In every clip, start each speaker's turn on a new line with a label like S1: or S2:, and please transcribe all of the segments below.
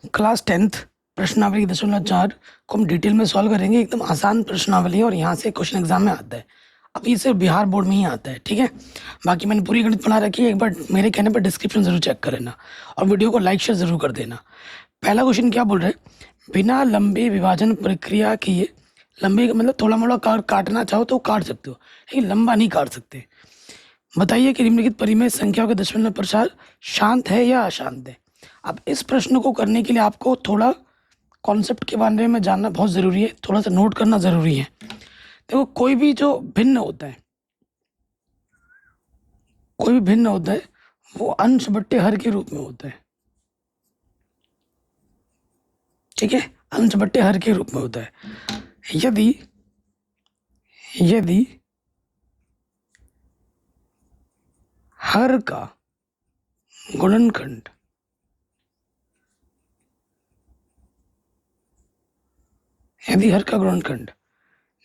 S1: Class 10th प्रश्नावली 10.4 को हम डिटेल में सॉल्व करेंगे। एकदम आसान प्रश्नावली है और यहाँ से क्वेश्चन एग्जाम में आता है। अब ये सिर्फ बिहार बोर्ड में ही आता है, ठीक है। बाकी मैंने पूरी गणित बना रखी है, एक बार मेरे कहने पर डिस्क्रिप्शन जरूर चेक कर लेना और वीडियो को लाइक शेयर जरूर कर देना। पहला क्वेश्चन क्या बोल रहे हैं, बिना लंबे विभाजन प्रक्रिया किए, लंबे का मतलब थोड़ा मोड़ा काटना चाहो तो काट सकते हो, लेकिन लंबा नहीं काट सकते। बताइए कि निम्नलिखित परिमेय संख्याओं के दशमलव प्रसार शांत है या अशांत है। अब इस प्रश्न को करने के लिए आपको थोड़ा कॉन्सेप्ट के बारे में जानना बहुत ज़रूरी है, थोड़ा सा नोट करना ज़रूरी है। देखो, कोई भी भिन्न होता है वो अंश बट्टे हर के रूप में होता है, ठीक है। अंश बट्टे हर के रूप में होता है। यदि यदि हर का गुणनखंड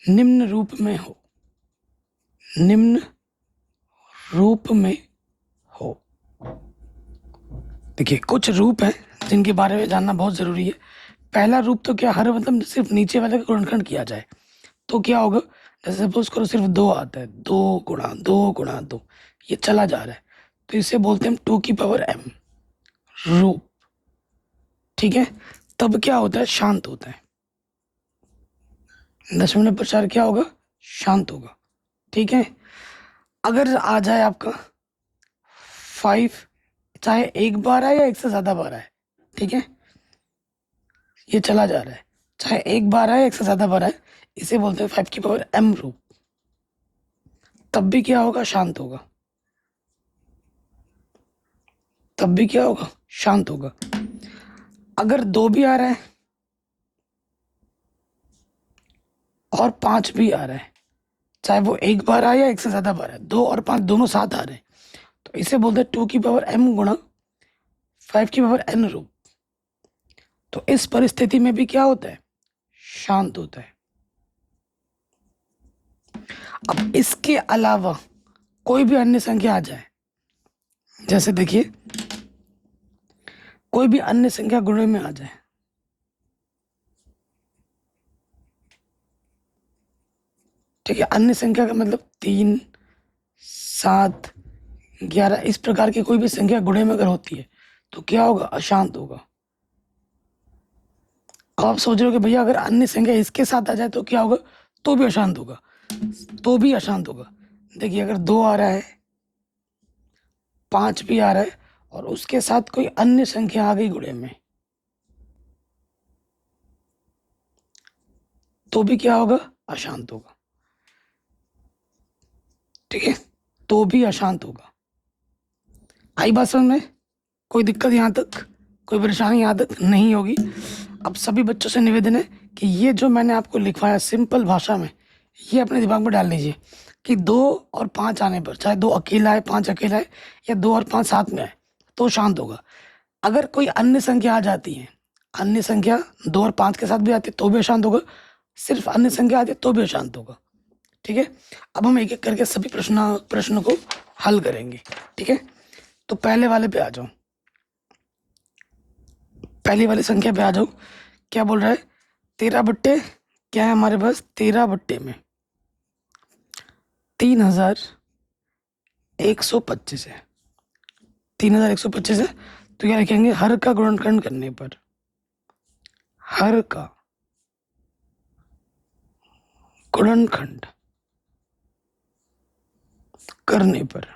S1: निम्न रूप में हो, देखिए कुछ रूप हैं जिनके बारे में जानना बहुत ज़रूरी है। पहला रूप तो क्या, हर मतलब सिर्फ नीचे वाले का गुणनखंड किया जाए तो क्या होगा। जैसे सपोज करो सिर्फ 2 आता है, 2 गुणा 2 ये चला जा रहा है, तो इसे बोलते हैं 2m रूप, ठीक है। तब क्या होता है, शांत होता है। दशमलव प्रसार क्या होगा, शांत होगा, ठीक है। अगर आ जाए आपका 5, चाहे एक बार आए या एक से ज्यादा बार आए, ठीक है, ये चला जा रहा है, चाहे एक बार आए एक से ज्यादा बार आए, इसे बोलते हैं 5m रूप। तब भी क्या होगा, शांत होगा। अगर 2 भी आ रहा है और 5 भी आ रहा है, चाहे वो एक बार आए या एक से ज्यादा बार आए, 2 और 5 दोनों साथ आ रहे हैं, तो इसे बोलते हैं 2m गुणा 5n रूप। तो इस परिस्थिति में भी क्या होता है, शांत होता है। अब इसके अलावा कोई भी अन्य संख्या आ जाए, जैसे देखिए कोई भी अन्य संख्या गुणे में आ जाए, ठीक है, अन्य संख्या का मतलब 3, 7, 11 इस प्रकार की कोई भी संख्या गुणे में अगर होती है तो क्या होगा, अशांत होगा। अब आप सोच रहे हो कि भैया अगर अन्य संख्या इसके साथ आ जाए तो क्या होगा, तो भी अशांत होगा। देखिए अगर 2 आ रहा है, 5 भी आ रहा है और उसके साथ कोई अन्य संख्या आ गई गुणे में, तो भी क्या होगा, अशांत होगा, ठीक है, तो भी अशांत होगा। आई बात समझ में, कोई दिक्कत यहाँ तक, कोई परेशानी यहाँ तक नहीं होगी। अब सभी बच्चों से निवेदन है कि ये जो मैंने आपको लिखवाया सिंपल भाषा में, ये अपने दिमाग में डाल लीजिए कि 2 और 5 आने पर, चाहे 2 अकेला है, 5 अकेला है, या 2 और 5 साथ में है, तो शांत होगा। अगर कोई अन्य संख्या आ जाती है, अन्य संख्या 2 और 5 के साथ भी आती है तो भी अशांत होगा, सिर्फ अन्य संख्या आती है तो भी अशांत होगा, ठीक है। अब हम एक एक करके सभी प्रश्न को हल करेंगे, ठीक है। तो पहले वाले पे आ जाओ, पहली वाली संख्या पे आ जाओ। क्या बोल रहा है, 13 बट्टे क्या है हमारे पास, 13 बट्टे में 3125 है, 3125 है। तो क्या लिखेंगे, हर का गुणनखंड करने पर, हर का गुणनखंड करने पर,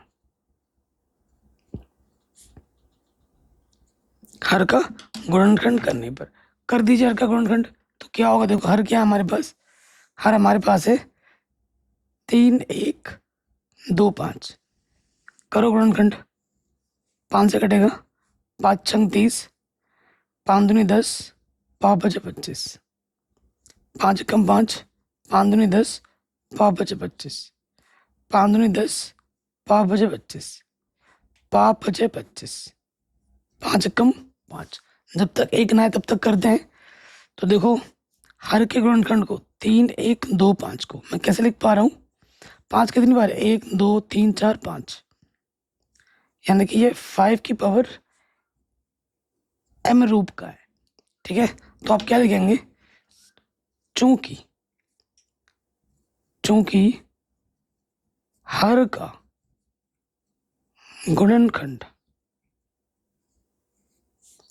S1: हर का गुणनखंड करने पर कर दीजिए हर का गुणनखंड। तो क्या होगा, देखो हर क्या है हमारे पास, हर हमारे पास है 3, 1, 2, 5। करो गुणनखंड, 5 से कटेगा, 5 छंग 30, 5 दूनी 10, 5 बचे 25, 5 कम 5, 5 दूनी 10, 5 बचे 25, 5 दूनी 10, 5 बचे 25, 5 बचे 25, 5 कम 5। जब तक एक ना आए तब तक करते हैं। तो देखो हर के गुणनखंड को 3, 1, 2, 5 को मैं कैसे लिख पा रहा हूँ, 5 कितनी बार, 1, 2, 3, 4, 5, यानी कि ये 5 की पावर m रूप का है, ठीक है, तो आप क्या लिखेंगे, चूंकि चूंकि हर का गुणनखंड,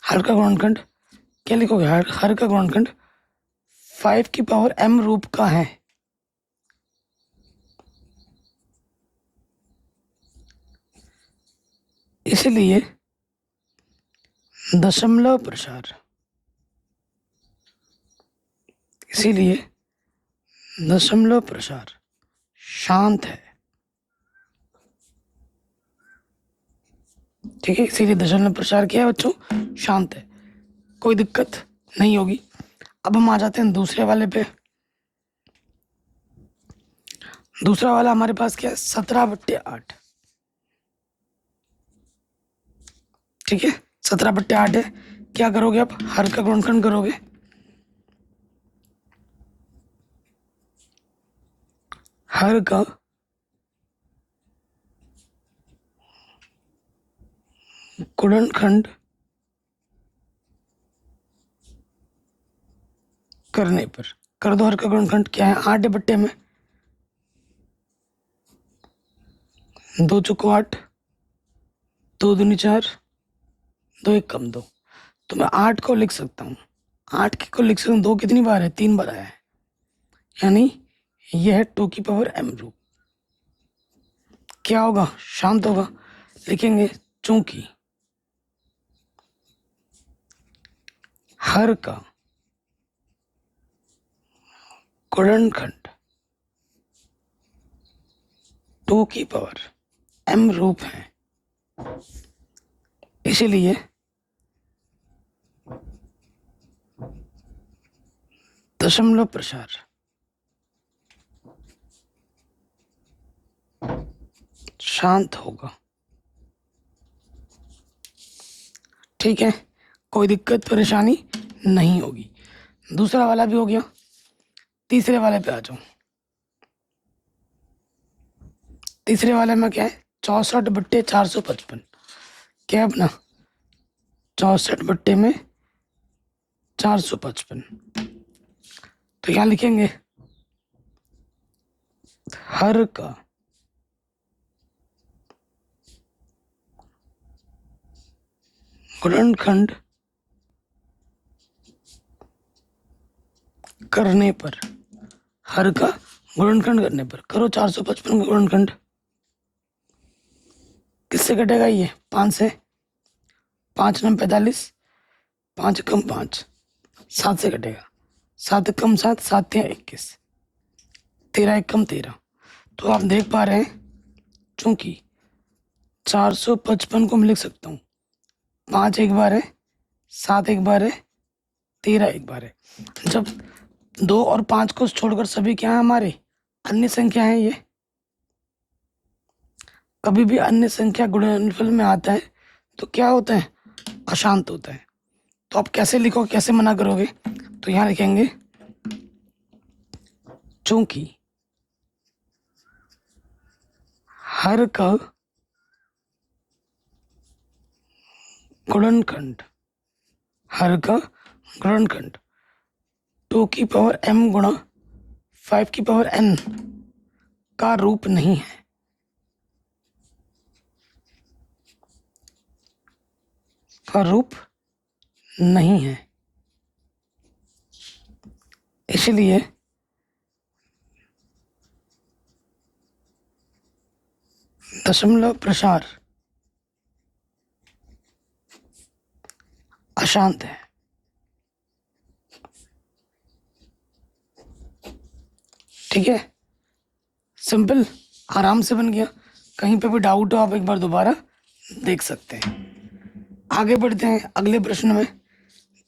S1: हर का गुणनखंड क्या लिखोगे, हर का गुणनखंड 5 की पावर m रूप का है। इसलिए दशमलव प्रसार, इसीलिए दशमलव प्रसार शांत है। ठीक है, इसीलिए दशमलव प्रसार क्या है बच्चों, शांत है, कोई दिक्कत नहीं होगी। अब हम आ जाते हैं दूसरे वाले पे। दूसरा वाला हमारे पास क्या है, 17/8। ठीक है, 17/8 है। क्या करोगे आप, हर का गुणनखंड करोगे, हर का गुणनखंड करने पर, कर दो, हर का गुणनखंड क्या है, 8/8 में 2 चौको 8, 2 दूनी 4, 2 1 कम 2, तो मैं 8 को लिख सकता हूँ, 8 को लिख सकता हूँ, 2 कितनी बार है, 3 बार आया है, यानी यह है 2 की पावर m रूप। क्या होगा, शांत होगा। लिखेंगे चूंकि हर का गुणनखंड 2 की पावर m रूप है, इसलिए दशमलव प्रसार शांत होगा। ठीक है, कोई दिक्कत परेशानी नहीं होगी। दूसरा वाला भी हो गया, तीसरे वाले पे आ जाओ। तीसरे वाले में क्या है, 64/455। क्या है अपना, 64 में 455। तो क्या लिखेंगे, हर का गुणनखंड करने पर, हर का गुणनखंड करने पर, करो 455 का गुणनखंड, किससे कटेगा ये, 5 से, 5 9 45, 5 कम 5, 7 से कटेगा, 7 कम 7, 7 या 21, 13 1 कम 13। तो आप देख पा रहे हैं, चूंकि 455 को मैं लिख सकता हूँ, 5 एक बार है, 7 एक बार है, 13 एक बार है। जब 2 और 5 को छोड़कर सभी क्या है हमारे अन्य संख्या है, ये कभी भी अन्य संख्या गुणनफल में आता है तो क्या होता है, अशांत होता है। तो आप कैसे लिखो, कैसे मना करोगे, तो यहाँ लिखेंगे चूंकि हर का गुणनखंड, हर का गुणनखंड 2 की पावर m गुणा 5 की पावर n का रूप नहीं है, का रूप नहीं है, इसलिए दशमलव प्रसार अशांत है। ठीक है, सिंपल, आराम से बन गया। कहीं पे भी डाउट हो आप एक बार दोबारा देख सकते हैं। आगे बढ़ते हैं अगले प्रश्न में।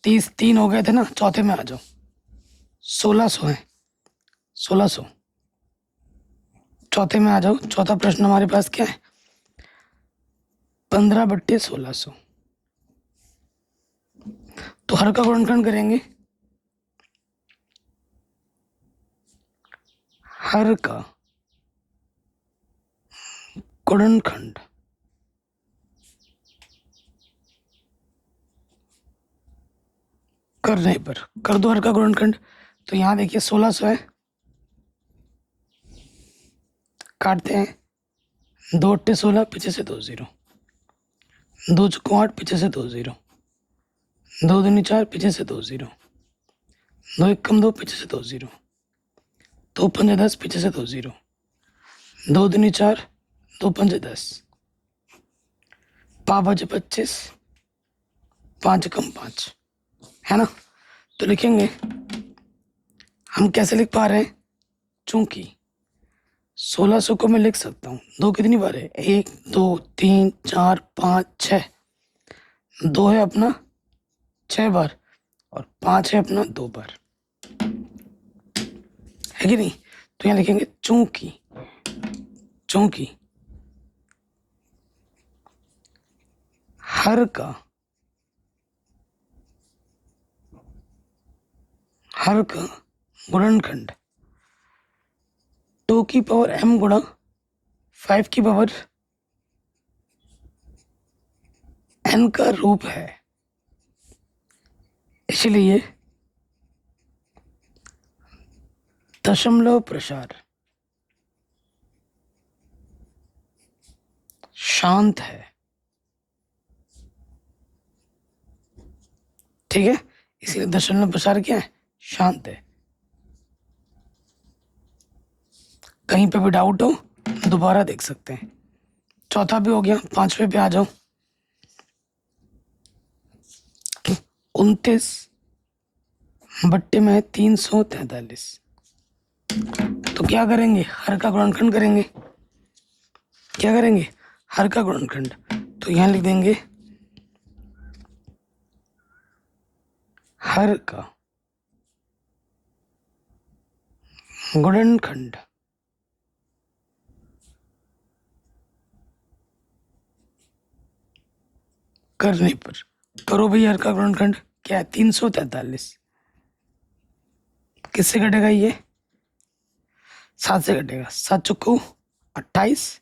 S1: 33 हो गए थे ना, चौथे में आ जाओ। 1600 है, 1600, चौथे में आ जाओ। चौथा प्रश्न हमारे पास क्या है, 15/1600। तो हर का गुणनखंड करेंगे, हर का गुणनखंड करने पर कर दो हर का गुणनखंड। तो यहाँ देखिए 1600 है, काटते हैं। 2 8 16, पीछे से 2 0, 2 चौको 8, पीछे से 2 0, 2 दूनी 4, पीछे से 2 0, 2 1 कम 2, पीछे से 2 0, 2 5 10, पीछे से 2 0, 2 दूनी 4, 2 5 10, 5 बजे 25, 5 कम 5, है ना। तो लिखेंगे, हम कैसे लिख पा रहे हैं, चूंकि 1600 को मैं लिख सकता हूँ, 2 कितनी बार है, 1 2 3 4 5 6, 2 है अपना 6 बार और 5 है अपना 2 बार, है कि नहीं। तो यहाँ लिखेंगे चूंकि हर का गुणनखंड 2 की पावर m गुणा 5 की पावर n का रूप है, इसलिए दशमलव प्रसार शांत है। ठीक है, इसलिए दशमलव प्रसार क्या है, शांत है। कहीं पे भी डाउट हो दोबारा देख सकते हैं। चौथा भी हो गया, 5वें पे आ जाओ। 29 बट्टे में 343, तो क्या करेंगे, हर का गुणनखंड करेंगे। क्या करेंगे, हर का गुणनखंड। तो यहां लिख देंगे हर का गुणनखंड करने पर, करो भाई हर का गुणनखंड क्या है, 343। किससे घटेगा ये, 7 से घटेगा। 7 चौको 28,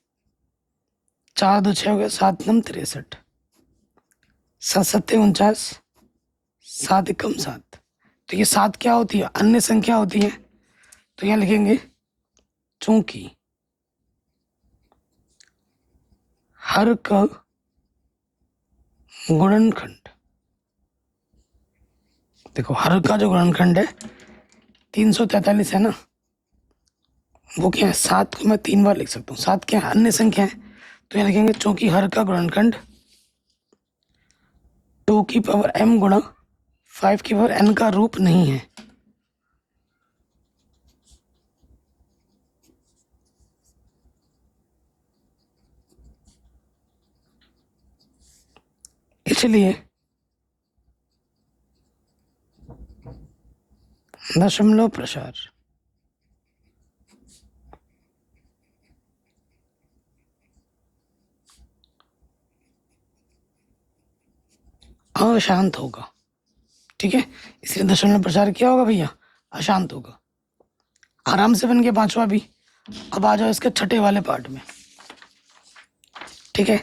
S1: 4 2 6 हो गया, 7 9 63, 7 7 49, 7 एकम 7। तो ये 7 क्या होती है, अन्य संख्या होती है। तो यहाँ लिखेंगे चूंकि हर का गुणनखंड, देखो हर का जो गुणनखंड है 343 है ना, वो क्या है, 7 को मैं 3 बार लिख सकता हूँ। 7 क्या है, अन्य संख्या है। तो यहाँ लिखेंगे चूंकि हर का गुणनखंड 2 की पावर m गुणा 5 की पावर n का रूप नहीं है, इसलिए दशमलव प्रसार अशांत होगा। ठीक है, इसलिए दशमलव प्रसार क्या होगा भैया, अशांत होगा। आराम से बन गया 5वां भी। अब आ जाओ इसके छठे वाले पार्ट में। ठीक है,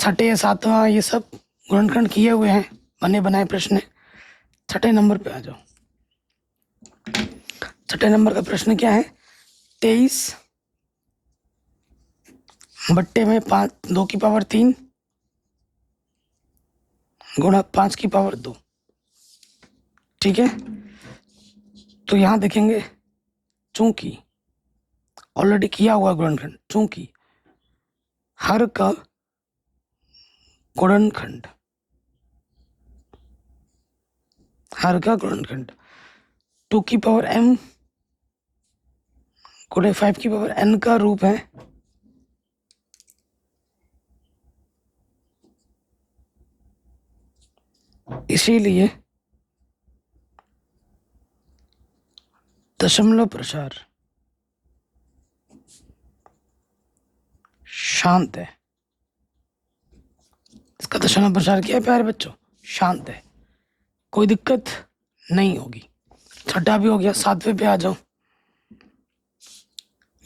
S1: छठे 7वां ये सब गुणनखंड किए हुए हैं, बने बनाए प्रश्न है। छठे नंबर पे आ जाओ। छठे नंबर का प्रश्न क्या है, 23 बट्टे में 5 2 की पावर 3 गुणा 5 की पावर 2। ठीक है, तो यहां देखेंगे चूंकि ऑलरेडी किया हुआ गुणनखंड, चूंकि हर का गुणनखंड 2 की पावर m गुणे 5 की पावर n का रूप है, इसीलिए दशमलव प्रसार शांत है। इसका दशमलव प्रसार क्या है प्यारे बच्चों, शांत है, कोई दिक्कत नहीं होगी। छठा भी हो गया, 7वें पे आ जाओ।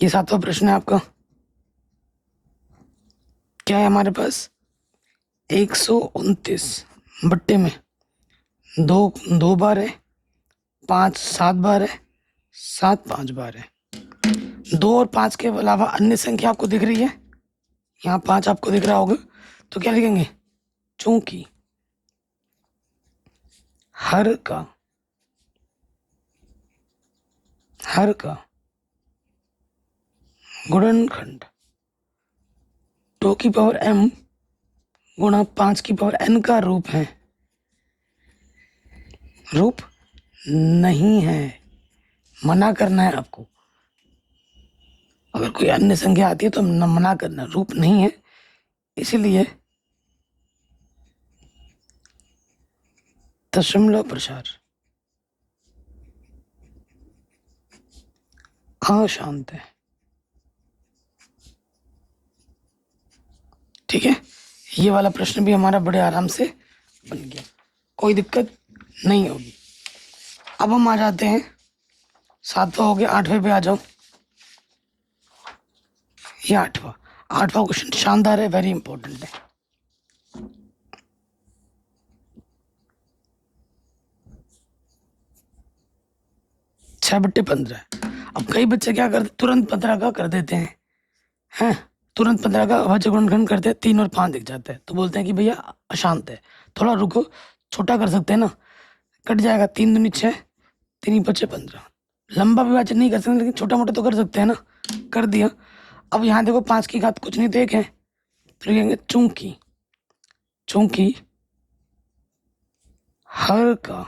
S1: ये 7वां प्रश्न है आपका। क्या है हमारे पास, 129 बट्टे में दो 2 बार है, 5 7 बार है, 7 5 बार है। 2 और 5 के अलावा अन्य संख्या आपको दिख रही है, यहाँ 5 आपको दिख रहा होगा, तो क्या लिखेंगे? चूंकि हर का गुणनखंड 2 की पावर m गुणा 5 की पावर n का रूप है, रूप नहीं है। मना करना है आपको, अगर कोई अन्य संख्या आती है तो मना करना, रूप नहीं है, इसीलिए दशमलव प्रसार अशांत है। ठीक है, ये वाला प्रश्न भी हमारा बड़े आराम से बन गया, कोई दिक्कत नहीं होगी। अब हम आ जाते हैं, 7वां हो गया, 8वें पे आ जाओ। ये 8वां क्वेश्चन शानदार है, वेरी इंपॉर्टेंट है। छह बट्टे 15। अब कई बच्चे क्या करते, तुरंत 15 का कर देते हैं, तुरंत 15 का अभाज्य गुणनखंड करते हैं, 3 और 5 दिख जाता है, तो बोलते हैं कि भैया अशांत है। थोड़ा रुको, छोटा कर सकते हैं ना, कट जाएगा, 3 दूनी 6, 3 बचे 15। लंबा विभाजन नहीं कर सकते, लेकिन छोटा मोटा तो कर सकते हैं ना, कर दिया। अब यहाँ देखो 5 की घात कुछ नहीं तो 1 है, तो लिखेंगे चूंकि हर का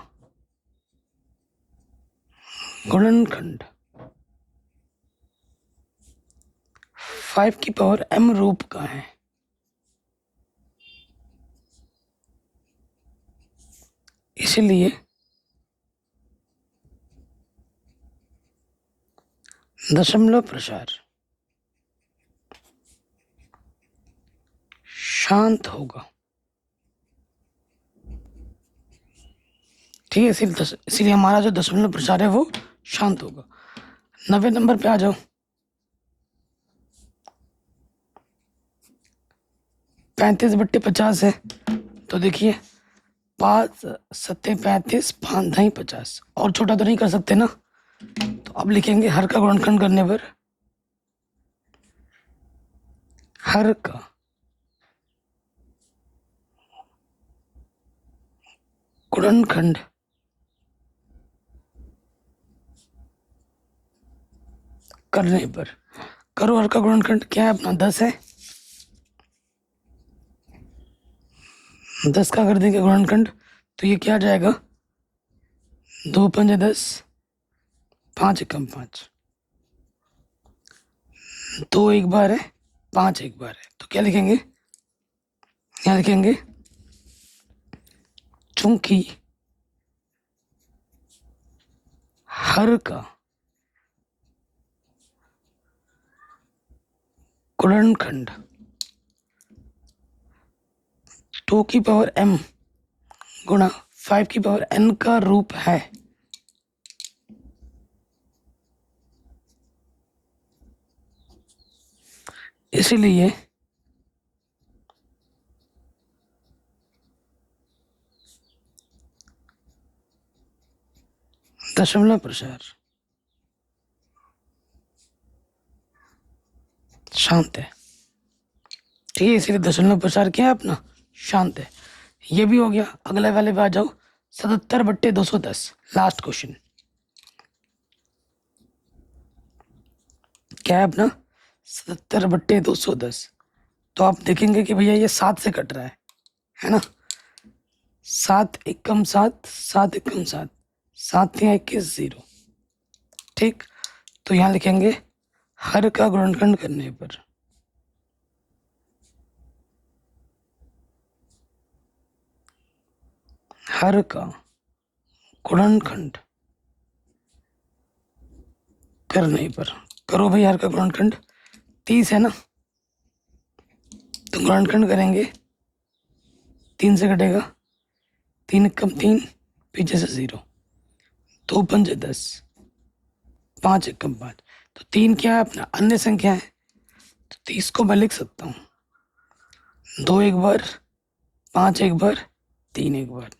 S1: गुणनखंड 5 की पावर m रूप का है, इसलिए दशमलव प्रसार शांत होगा। ठीक है, इसीलिए हमारा जो दशमलव प्रसार है वो शांत होगा। 90 नंबर पे आ जाओ। 35 बट्टे 50 है, तो देखिए 5 सत्ते 35, 5 ढाई 50, और छोटा तो नहीं कर सकते ना, तो अब लिखेंगे हर का गुणनखंड करने पर हर का गुणनखंड करने पर, करो हर का गुणनखंड, क्या है अपना 10 है, 10 का कर देंगे गुणनखंड, तो ये क्या जाएगा, 2 पंजे 10, 5 एकम 5, 2 एक बार है, 5 एक बार है, तो क्या लिखेंगे, यहाँ लिखेंगे चूंकि हर का गुणनखंड 2 की पावर m गुणा 5 की पावर n का रूप है, इसलिए दशमलव प्रसार शांत है। ठीक है, इसलिए दशमलव प्रसार क्या है अपना, शांत है। ये भी हो गया। अगले वाले पे आ जाओ, 77 बट्टे 210, लास्ट क्वेश्चन। क्या है अपना, 77 बट्टे 210। तो आप देखेंगे कि भैया ये 7 से कट रहा है ना, 7 एकम 7, 7 एकम 7, 7 या 21 0। ठीक, तो यहाँ लिखेंगे हर का गुणनखंड करने पर हर का गुणनखंड करने पर, करो भाई हर का गुणनखंड, 30 है ना, तो गुणनखंड करेंगे, 3 से कटेगा, 3 कम 3, पीछे से 0, 2 पंजे 10, 5 एकम 5, तो 3 क्या है अपना, अन्य संख्या है, तो 30 को मैं लिख सकता हूँ 2 एक बार, 5 एक बार, 3 एक बार,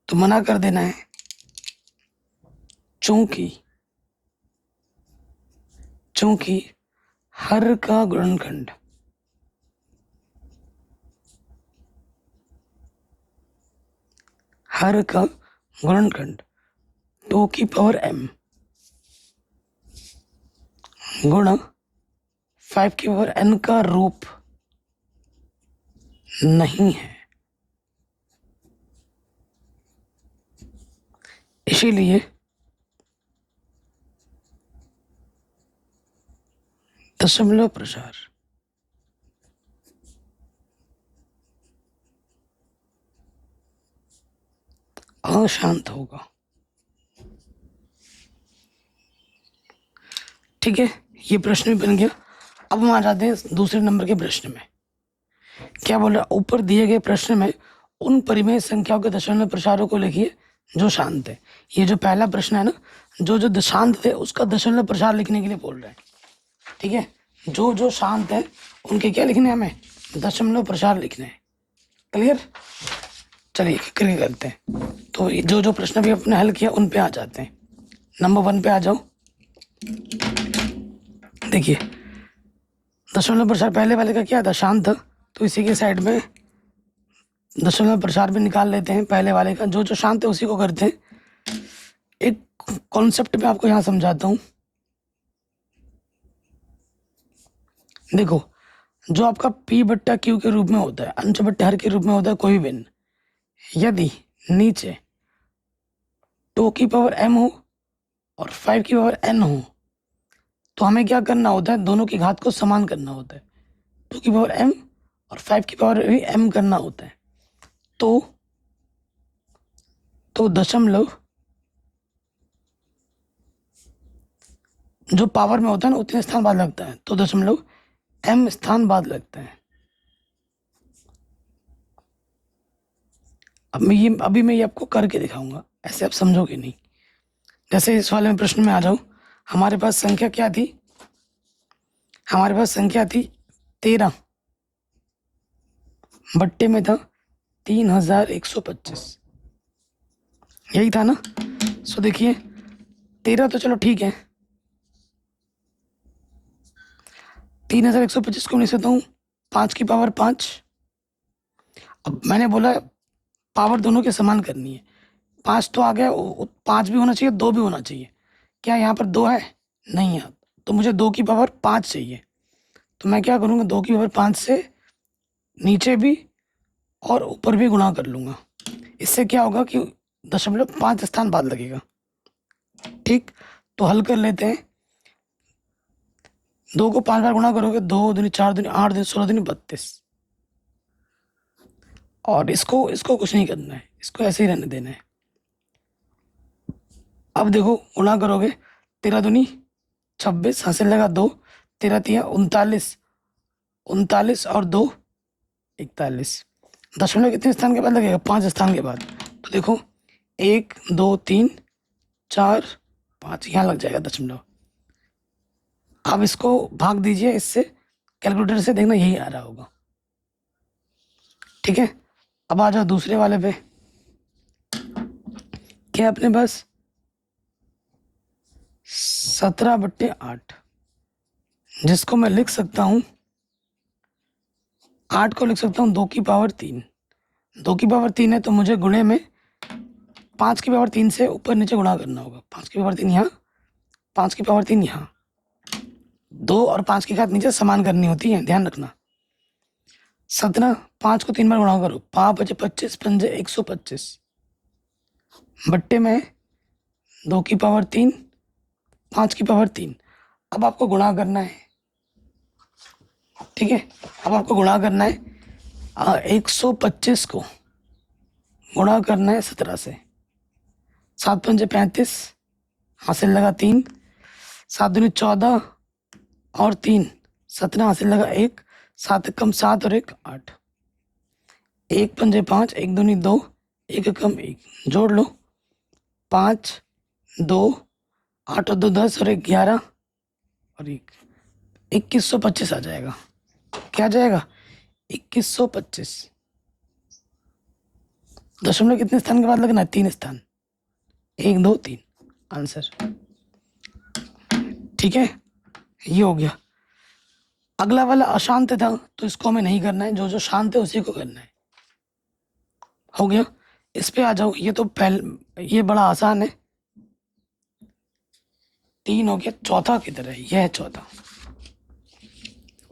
S1: तो मना कर देना है, चूंकि हर का गुणनखंड टू की पावर m गुणा 5 की पावर n का रूप नहीं है, इसीलिए दशमलव प्रसार अशांत होगा। ठीक है, ये प्रश्न भी बन गया। अब हम आ जाते हैं दूसरे नंबर के प्रश्न में। क्या बोल रहा, ऊपर दिए गए प्रश्न में उन परिमेय संख्याओं के दशमलव प्रसारों को लिखिए जो शांत है। ये जो पहला प्रश्न है ना, जो शांत थे उसका दशमलव प्रसार लिखने के लिए बोल रहे हैं। ठीक है, जो शांत है उनके क्या लिखने हैं, हमें दशमलव प्रसार लिखने हैं। क्लियर, चलिए क्लियर करते हैं। तो जो प्रश्न भी अपने हल किया उन पे आ जाते हैं। नंबर 1 पे आ जाओ। देखिए दशमलव प्रसार पहले वाले का क्या था, शांत था, तो इसी के साइड में दशमलव प्रसार भी निकाल लेते हैं पहले वाले का। जो शांत है उसी को करते हैं। एक कॉन्सेप्ट मैं आपको यहाँ समझाता हूँ। देखो, जो आपका P बट्टा Q के रूप में होता है, अंश बट्टा हर के रूप में होता है कोई भी भिन्न, यदि नीचे 2 की पावर m हो और 5 की पावर n हो, तो हमें क्या करना होता है, दोनों की घात को समान करना होता है। 2 की पावर m और 5 की पावर भी m करना होता है। तो दशमलव जो पावर में होता है ना उतने स्थान बाद लगता है, तो दशमलव m स्थान बाद लगता है। अभी मैं ये आपको करके दिखाऊंगा, ऐसे आप समझोगे नहीं। जैसे इस वाले में प्रश्न में आ जाओ, हमारे पास संख्या क्या थी, हमारे पास संख्या थी 13, बट्टे में था 3125, यही था ना। सो देखिए 13 तो चलो ठीक है, 3125 को लिख सकता हूँ 5 की पावर 5। अब मैंने बोला पावर दोनों के समान करनी है, 5 तो आ गया, 5 भी होना चाहिए, 2 भी होना चाहिए। क्या यहाँ पर 2 है, नहीं है, तो मुझे 2 की पावर 5 चाहिए। तो मैं क्या करूँगा, 2 की पावर 5 से नीचे भी और ऊपर भी गुणा कर लूँगा। इससे क्या होगा कि दशमलव 5 स्थान बाद लगेगा। ठीक, तो हल कर लेते हैं। 2 को 5 बार गुणा करोगे, 2 दूनी 4 दूनी 8 दूनी 16 दूनी 32, और इसको कुछ नहीं करना है, इसको ऐसे ही रहने देना है। अब देखो गुणा करोगे, 13 दूनी 26, हासिल लगा 2, 13 तिया 39, 39 और 2 41। दशमलव कितने स्थान के बाद लगेगा, 5 स्थान के बाद। तो देखो 1 2 3 4 5, यहाँ लग जाएगा दशमलव। आप इसको भाग दीजिए इससे, कैलकुलेटर से देखना यही आ रहा होगा। ठीक है, अब आ जाओ दूसरे वाले पे। क्या अपने पास 17/8, जिसको मैं लिख सकता हूँ, 8 को लिख सकता हूँ 2 की पावर 3। 2 की पावर 3 है तो मुझे गुणे में 5 की पावर 3 से ऊपर नीचे गुणा करना होगा। 5 की पावर 3 यहाँ, 5 की पावर 3 यहाँ, 2 और 5 की घात नीचे समान करनी होती है, ध्यान रखना। 17, 5 को 3 बार गुणा करो, 5 बचे 25, 5 125, बट्टे में 2 की पावर 3, 5 की पावर 3। अब आपको गुणा करना है। ठीक है, अब आपको गुणा करना है, 125 को गुणा करना है 17 से। 7 पंजे 35, हासिल लगा 3, 7 दूनी 14 और 3 17, हासिल लगा 1, 7 कम 7 और 1 8, 1 पंजे 5, 1 दूनी 2, 1 कम 1, जोड़ लो 5 2 8 और 2 10 और 1 11 और 1 2125 आ जाएगा। क्या आ जाएगा, 2125। दशमलव कितने स्थान के बाद लगना है? 3 स्थान, 1 2 3 आंसर। ठीक है, ये हो गया। अगला वाला अशांत था तो इसको हमें नहीं करना है, जो जो शांत है उसी को करना है। हो गया। इस पे आ जाओ, ये तो ये बड़ा आसान है। 3 हो गया, चौथा किधर है? यह है चौथा।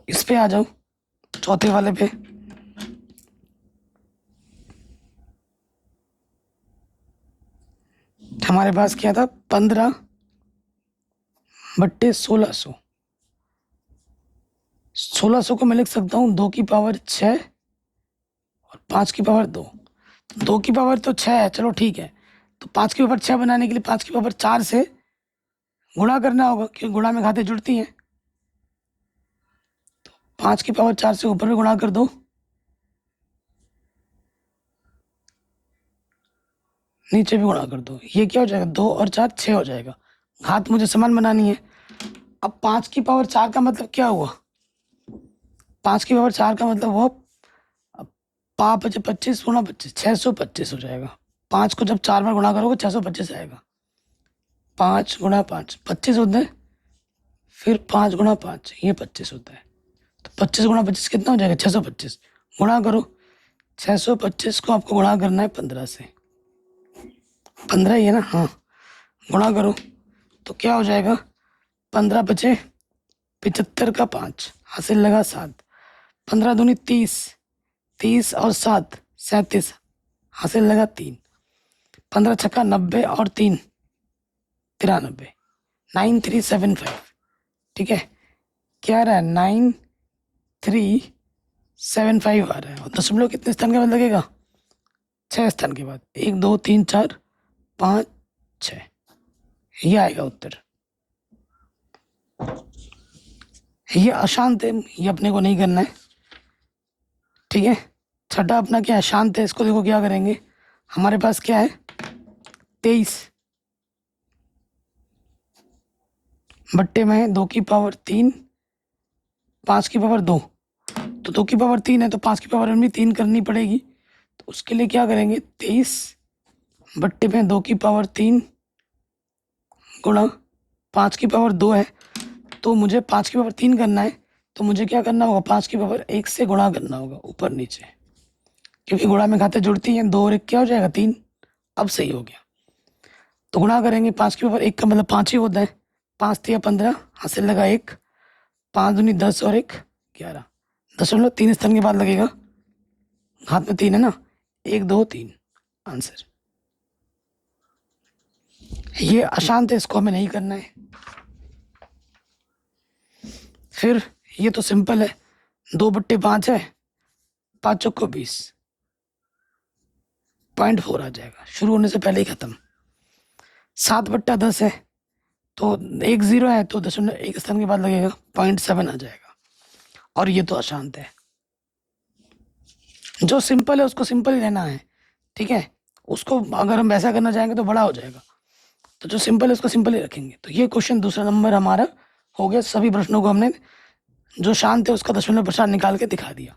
S1: इस पे आ जाओ, चौथे वाले पे। हमारे पास क्या था? 15 बट्टे 1600। 1600 को मैं लिख सकता हूँ 2 की पावर 6 और 5 की पावर 2। 2 की पावर तो 6 है, चलो ठीक है। तो 5 की पावर 6 बनाने के लिए 5 की पावर 4 से गुणा करना होगा, क्योंकि गुणा में घातें जुड़ती हैं। तो 5 की पावर 4 से ऊपर भी गुणा कर दो, नीचे भी गुणा कर दो। ये क्या हो जाएगा? 2 और 4 6 हो जाएगा। घात मुझे समान बनानी है। अब 5 की पावर 4 का मतलब क्या हुआ? 5 की पावर 4 का मतलब हुआ 5 25 गुणा 25, 625 हो जाएगा। 5 को जब 4 बार गुणा करोगे 625 आएगा। 5 गुणा 5 25 होता है, फिर 5 गुणा 5 ये 25 होता है। तो 25 गुणा 25 कितना हो जाएगा? 625। गुणा करो, 625 को आपको गुणा करना है 15 से। 15 ही है ना? हाँ, गुणा करो तो क्या हो जाएगा? 15 बचे 75 का 5, हासिल लगा 7। 15 दूनी 30, 30 और 7 37, हासिल लगा 3। 15 छक्का 90 और 3 93, 9375। ठीक है, क्या आ रहा है? 9375 आ रहा है। और दशमलव कितने स्थान के बाद लगेगा? 6 स्थान के बाद। 1 2 3 4 5 6, ये आएगा उत्तर। ये अशांत है, ये अपने को नहीं करना है। ठीक है, छठा अपना क्या है? शांत है। इसको देखो क्या करेंगे। हमारे पास क्या है? 23 बट्टे में 2 की पावर 3 5 की पावर 2। तो 2 की पावर 3 है तो 5 की पावर में भी 3 करनी पड़ेगी। तो उसके लिए क्या करेंगे? 23 बट्टे में 2 की पावर 3 गुणा 5 की पावर 2 है, तो मुझे 5 की पावर 3 करना है। तो मुझे क्या करना होगा? 5 की पावर 1 से गुणा करना होगा, ऊपर नीचे, क्योंकि गुणा में घातें जुड़ती हैं। 2 और 1 क्या हो जाएगा? 3। अब सही हो गया। तो गुणा करेंगे, 5 की पावर 1 का मतलब 5 ही होता है। 5 तिया 15, हासिल लगा 1। 5 दूनी 10 और 1 11। दशमलव 3 स्थान के बाद लगेगा, हाथ में 3 है ना? 1 2 3 आंसर। ये अशांत है, इसको हमें नहीं करना है। फिर ये तो सिंपल है, 2 बट्टे 5 है, 5 चौको 20, 0.4 आ जाएगा। शुरू होने से पहले ही खत्म। 7 बट्टा 10 है, तो 1 0 है, तो 0.1 स्थान के बाद लगेगा, 0.7 आ जाएगा। और ये तो अशांत है। जो सिंपल है उसको सिंपल ही रहना है। ठीक है, उसको अगर हम वैसा करना चाहेंगे तो बड़ा हो जाएगा। तो जो सिंपल है उसको सिंपल ही रखेंगे। तो ये क्वेश्चन दूसरा नंबर हमारा हो गया। सभी प्रश्नों को हमने जो शांत है उसका दशमलव प्रसार निकाल के दिखा दिया।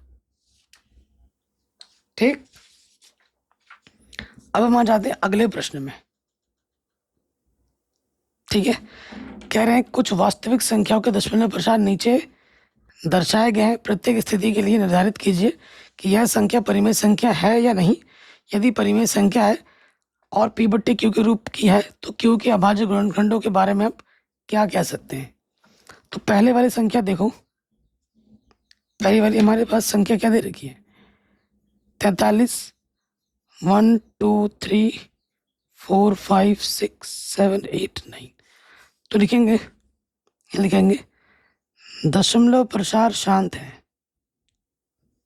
S1: ठीक, अब हम आ जाते हैं अगले प्रश्न में। ठीक है, कह रहे हैं कुछ वास्तविक संख्याओं के दशमलव प्रसार नीचे दर्शाए गए हैं। प्रत्येक स्थिति के लिए निर्धारित कीजिए कि यह संख्या परिमेय संख्या है या नहीं। यदि परिमेय संख्या है और पी बट्टे क्यू के रूप की है तो क्यू के अभाज्य गुणनखंडों के बारे में आप क्या कह सकते हैं? तो पहले वाली संख्या देखो, पहली वाली हमारे पास संख्या क्या दे रखी है? 43, 1 2 3 4 5 6 7 8 9। तो लिखेंगे दशमलव प्रसार शांत है,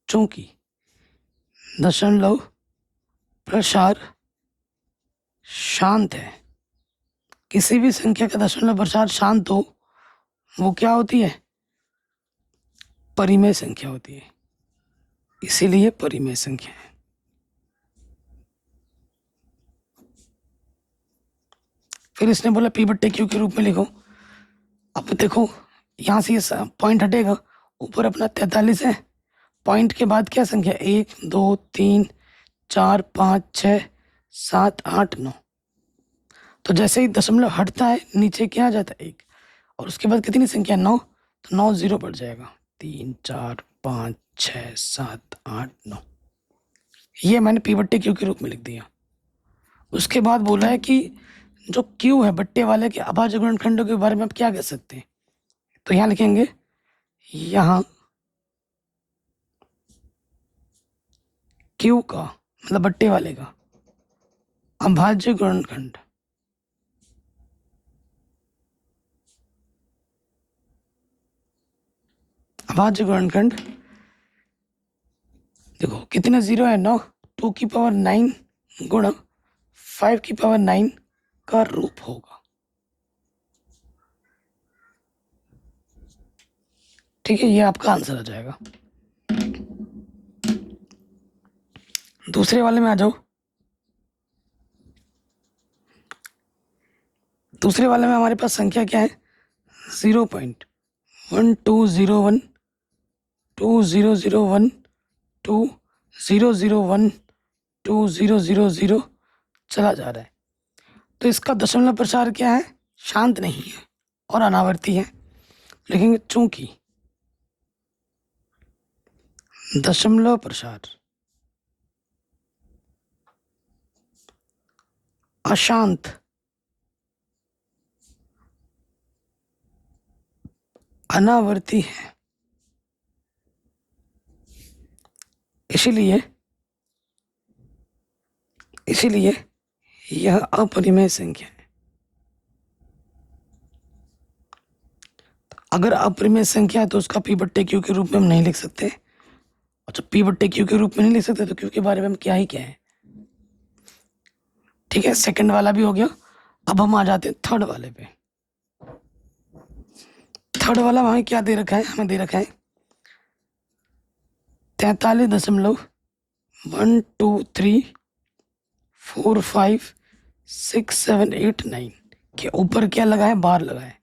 S1: चूंकि दशमलव प्रसार शांत है। किसी भी संख्या का दशमलव प्रसार शांत हो वो क्या होती है? परिमेय संख्या होती है, इसीलिए परिमेय संख्या है। फिर इसने बोला पी बट्टे क्यू के रूप में लिखो। अब देखो यहाँ से ये पॉइंट हटेगा, ऊपर अपना 43 है, पॉइंट के बाद क्या संख्या? 1 2 3 4 5 6 7 8 9। तो जैसे ही दशमलव हटता है नीचे क्या आ जाता है 1, और उसके बाद कितनी संख्या 9, तो 9 0 पड़ जाएगा। 3 4 5 6 7 8 9, ये मैंने पी बट्टे क्यू के रूप में लिख दिया। उसके बाद बोला है कि जो क्यू है बट्टे वाले के अभाज्य गुणनखंडों के बारे में आप क्या कह सकते हैं, तो यहाँ लिखेंगे, यहाँ क्यू का मतलब बट्टे वाले का अभाज्य गुणनखंड अभाज्य गुणनखंड देखो कितने जीरो है, 9, 2 की पावर 9 गुणा 5 की पावर 9 का रूप होगा। ठीक है, ये आपका आंसर आ जाएगा। दूसरे वाले में आ जाओ। दूसरे वाले में हमारे पास संख्या क्या है, 0.1201 2001 2001 2000 चला जा रहा है। तो इसका दशमलव प्रसार क्या है, शांत नहीं है और अनावर्ती है। लिखेंगे चूंकि दशमलव प्रसार अशांत अनावर्ती है, इसीलिए यह अपरिमेय संख्या है। अगर अपरिमेय संख्या है तो उसका पी बट्टे क्यू के रूप में हम नहीं लिख सकते, और जब पी बट्टे क्यू के रूप में नहीं लिख सकते तो क्यू के बारे में हम क्या ही क्या है। ठीक है, सेकंड वाला भी हो गया। अब हम आ जाते हैं थर्ड वाले पे। थर्ड वाला हमें क्या दे रखा है, हमें दे रखा है 43.123456789 के ऊपर क्या लगा है, बार लगा है।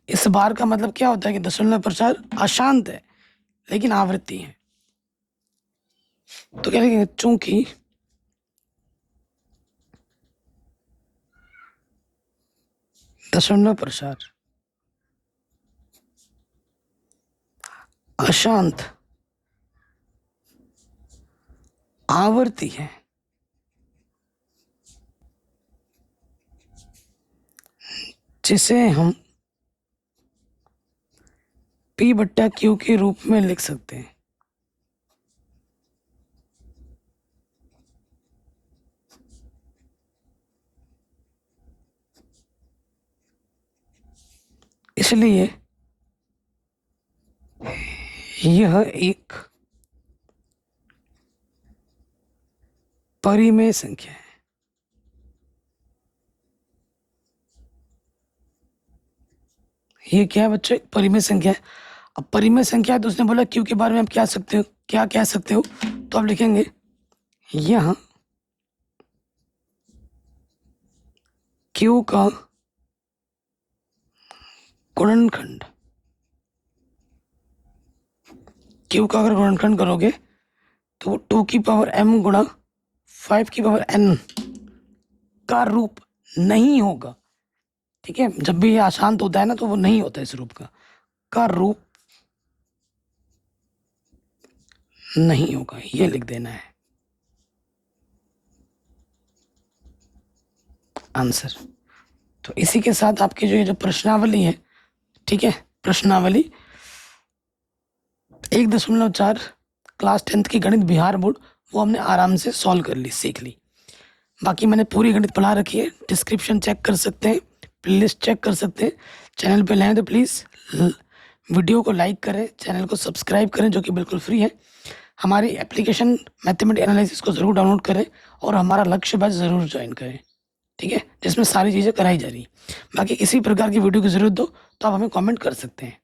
S1: इस बार का मतलब क्या होता है कि दशमलव प्रसार अशांत है लेकिन आवृत्ति है। तो क्या लिखेंगे, चूंकि दशमलव प्रसार अशांत आवर्ती है, जिसे हम पी बट्टा क्यू के रूप में लिख सकते हैं। इसलिए यह एक परिमेय संख्या है। ये क्या है बच्चों, एक परिमेय संख्या है। अब परिमेय संख्या है तो उसने बोला क्यू के बारे में आप क्या सकते हो, क्या कह सकते हो, तो आप लिखेंगे यहाँ क्यू का गुणनखंड, क्यू का अगर गुणनखंड करोगे तो वो 2 की पावर m गुणा 5 की पावर n का रूप नहीं होगा। ठीक है, जब भी ये अशांत होता है ना तो वो नहीं होता इस रूप का रूप नहीं होगा, ये लिख देना है आंसर। तो इसी के साथ आपकी जो ये जो प्रश्नावली है, ठीक है, प्रश्नावली 1.4 क्लास 10th की गणित बिहार बोर्ड वो हमने आराम से सॉल्व कर ली, सीख ली। बाकी मैंने पूरी गणित पढ़ा रखी है, डिस्क्रिप्शन चेक कर सकते हैं, प्लेलिस्ट चेक कर सकते हैं। चैनल पे लाएँ तो प्लीज़ वीडियो को लाइक करें, चैनल को सब्सक्राइब करें जो कि बिल्कुल फ्री है। हमारी एप्लीकेशन मैथमेटिक्स एनालिसिस को ज़रूर डाउनलोड करें और हमारा लक्ष्य बैच ज़रूर ज्वाइन करें, ठीक है, जिसमें सारी चीज़ें कराई जा रही है। बाकी किसी प्रकार की वीडियो की ज़रूरत हो तो आप हमें कमेंट कर सकते हैं।